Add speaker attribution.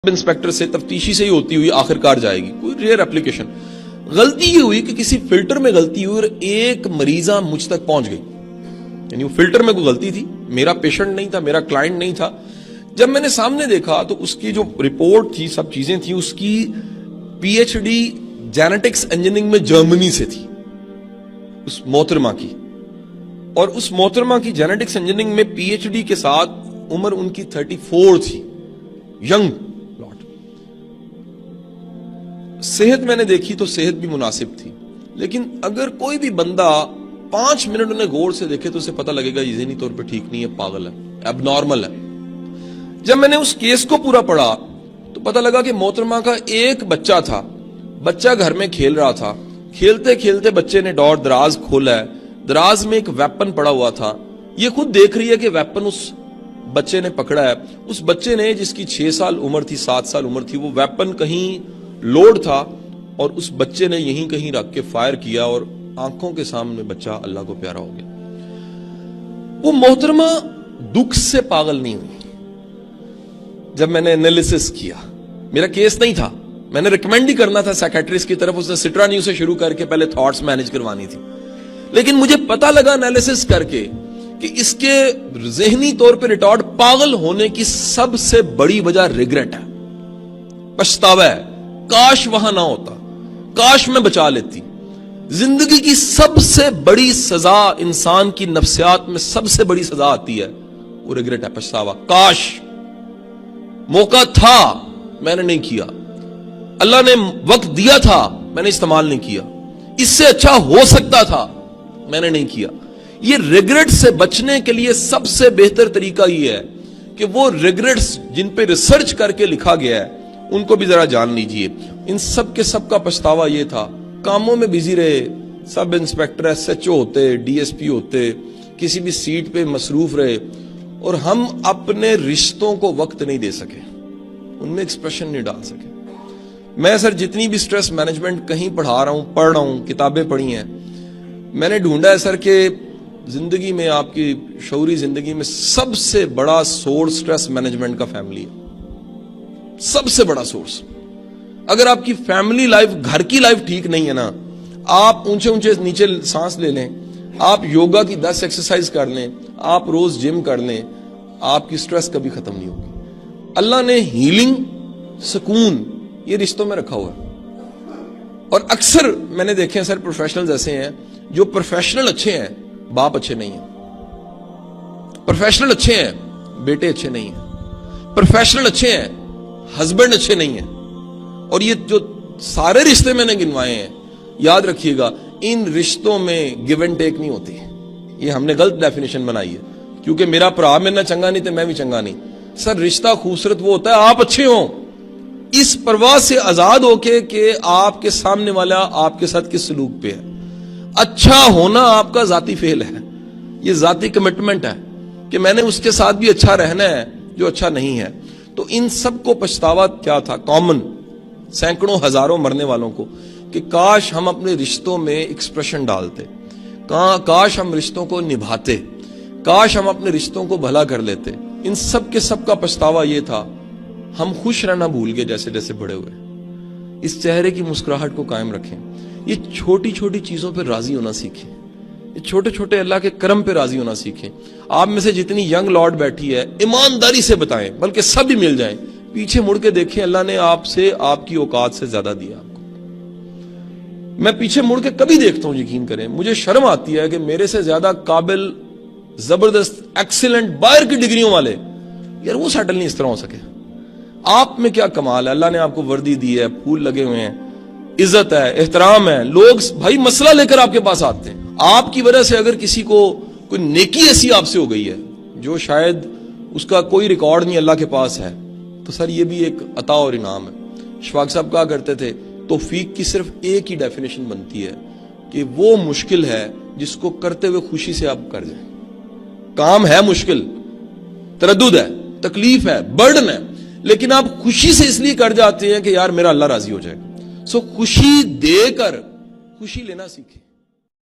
Speaker 1: Inspector से तफ्तीशी से ही होती हुई आखिरकार जाएगी, कोई रेयर एप्लीकेशन। गलती ये हुई कि किसी फिल्टर में गलती हुई और एक मरीजा मुझ तक पहुंच गई, यानी वो फिल्टर में कोई गलती थी, मेरा पेशेंट नहीं था, मेरा क्लाइंट नहीं था। जब मैंने सामने देखा तो उसकी जो रिपोर्ट थी, सब चीजें थी, उसकी पीएचडी जेनेटिक्स इंजीनियरिंग में जर्मनी से थी उस मोहतरमा की, और उस मोहतरमा की जेनेटिक्स इंजीनियरिंग में पीएचडी के साथ उम्र उनकी 34 थी, यंग लॉट। सेहत मैंने देखी तो सेहत भी मुनासिब थी, लेकिन अगर कोई भी बंदा 5 मिनट उन्हें गौर से देखे तो उसे पता लगेगा ये ज़हनी तौर पे ठीक नहीं है, पागल है, एबनॉर्मल है। जब मैंने उस केस को पूरा पढ़ा तो पता लगा कि मोहतरमा का एक बच्चा था, बच्चा घर में खेल रहा था, खेलते खेलते बच्चे ने डोर दराज खोला है, दराज में एक वेपन पड़ा हुआ था, ये खुद देख रही है कि वेपन उस बच्चे ने पकड़ा है। उस बच्चे ने, जिसकी 6 साल उम्र थी, 7 साल उम्र थी, वो वेपन कहीं लोड था और उस बच्चे ने यहीं कहीं रख के फायर किया और आंखों के सामने बच्चा अल्लाह को प्यारा हो गया। वो मोहतरमा दुख से पागल नहीं हुई। जब मैंने एनालिसिस किया, मेरा केस नहीं था, मैंने रिकमेंड ही करना था साइकियाट्रिस्ट की तरफ, उसने सिट्रा न्यूज से शुरू करके पहले थॉट्स मैनेज करवानी थी, लेकिन मुझे पता लगा एनालिसिस करके कि इसके ज़हनी तौर पे रिटॉर्ड पागल होने की सबसे बड़ी वजह रिग्रेट है, पछतावा है, काश वहां ना होता, काश मैं बचा लेती। जिंदगी की सबसे बड़ी सजा, इंसान की नफ्सियात में सबसे बड़ी सजा आती है, वो रिग्रेट है, पछतावा। काश मौका था, मैंने नहीं किया, अल्लाह ने वक्त दिया था, मैंने इस्तेमाल नहीं किया, इससे अच्छा हो सकता था, मैंने नहीं किया। ये रिग्रेट से बचने के लिए सबसे बेहतर तरीका ये है कि वो रिग्रेट्स जिन पे रिसर्च करके लिखा गया है उनको भी जरा जान लीजिए। इन सब के सब का पछतावा ये था, कामों में बिजी रहे, सब इंस्पेक्टर एसएचओ होते, डीएसपी होते, किसी भी सीट पे मसरूफ रहे, और हम अपने रिश्तों को वक्त नहीं दे सके, उनमें एक्सप्रेशन नहीं डाल सके। मैं सर जितनी भी स्ट्रेस मैनेजमेंट कहीं पढ़ा रहा हूं, पढ़ रहा हूं, किताबें पढ़ी हैं, मैंने ढूंढा है सर कि जिंदगी में, आपकी शऊरी जिंदगी में सबसे बड़ा सोर्स स्ट्रेस मैनेजमेंट का फैमिली है, सबसे बड़ा सोर्स। अगर आपकी फैमिली लाइफ, घर की लाइफ ठीक नहीं है ना, आप ऊंचे ऊंचे नीचे सांस ले लें, आप योगा की 10 एक्सरसाइज कर लें, आप रोज जिम कर लें, आपकी स्ट्रेस कभी खत्म नहीं होगी। अल्लाह ने हीलिंग, सुकून ये रिश्तों में रखा हुआ है। और अक्सर मैंने देखे हैं सर, प्रोफेशनल्स ऐसे हैं जो प्रोफेशनल अच्छे हैं, बाप अच्छे नहीं है, प्रोफेशनल अच्छे हैं, बेटे अच्छे नहीं है, प्रोफेशनल अच्छे हैं, हस्बैंड अच्छे नहीं है। और ये जो सारे रिश्ते मैंने गिनवाए हैं, याद रखिएगा, इन रिश्तों में गिव एंड टेक नहीं होती। ये हमने गलत डेफिनेशन बनाई है, क्योंकि मेरा भरा मेरे ना चंगा नहीं तो मैं भी चंगा नहीं। सर रिश्ता खूबसूरत वो होता है आप अच्छे हो, इस परवाह से आजाद होके कि आपके सामने वाला आपके साथ किस सलूक पे है। अच्छा होना आपका जाती फेल है, ये जाती कमिटमेंट है कि मैंने उसके साथ भी अच्छा रहना है जो अच्छा नहीं है। तो इन सब को पछतावा क्या था, कॉमन सैकड़ों हजारों मरने वालों को, कि काश हम अपने रिश्तों में एक्सप्रेशन डालते, काश हम रिश्तों को निभाते, काश हम अपने रिश्तों को भला कर लेते। इन सब के सब का पछतावा ये था, हम खुश रहना भूल गए जैसे जैसे बड़े हुए। इस चेहरे की मुस्कुराहट को कायम रखें, ये छोटी छोटी चीजों पर राजी होना सीखें, ये छोटे छोटे अल्लाह के करम पे राजी होना सीखें। आप में से जितनी यंग लॉर्ड बैठी है, ईमानदारी से बताएं, बल्कि सब भी मिल जाएं, पीछे मुड़ के देखें, अल्लाह ने आपसे, आपकी औकात से ज्यादा दिया आपको। मैं पीछे मुड़ के कभी देखता हूं, यकीन करें, मुझे शर्म आती है कि मेरे से ज्यादा काबिल, जबरदस्त, एक्सीलेंट, बाहर की डिग्रियों वाले, यार वो सेटल नहीं इस तरह हो सके। आप में क्या कमाल है, अल्लाह ने आपको वर्दी दी है, फूल लगे हुए हैं, इज्जत है, एहतराम है, लोग भाई मसला लेकर आपके पास आते हैं। आपकी वजह से अगर किसी को कोई नेकी ऐसी आपसे हो गई है जो शायद उसका कोई रिकॉर्ड नहीं अल्लाह के पास है, तो सर ये भी एक अता और इनाम है। शफाक साहब कहा करते थे, तौफीक की सिर्फ एक ही डेफिनेशन बनती है कि वो मुश्किल है जिसको करते हुए खुशी से आप कर जाएं। काम है मुश्किल, तरद्दुद है, तकलीफ है, बर्डन है, लेकिन आप खुशी से इसलिए कर जाते हैं कि यार मेरा अल्लाह राजी हो जाएगा। सो खुशी देकर खुशी लेना सीखें।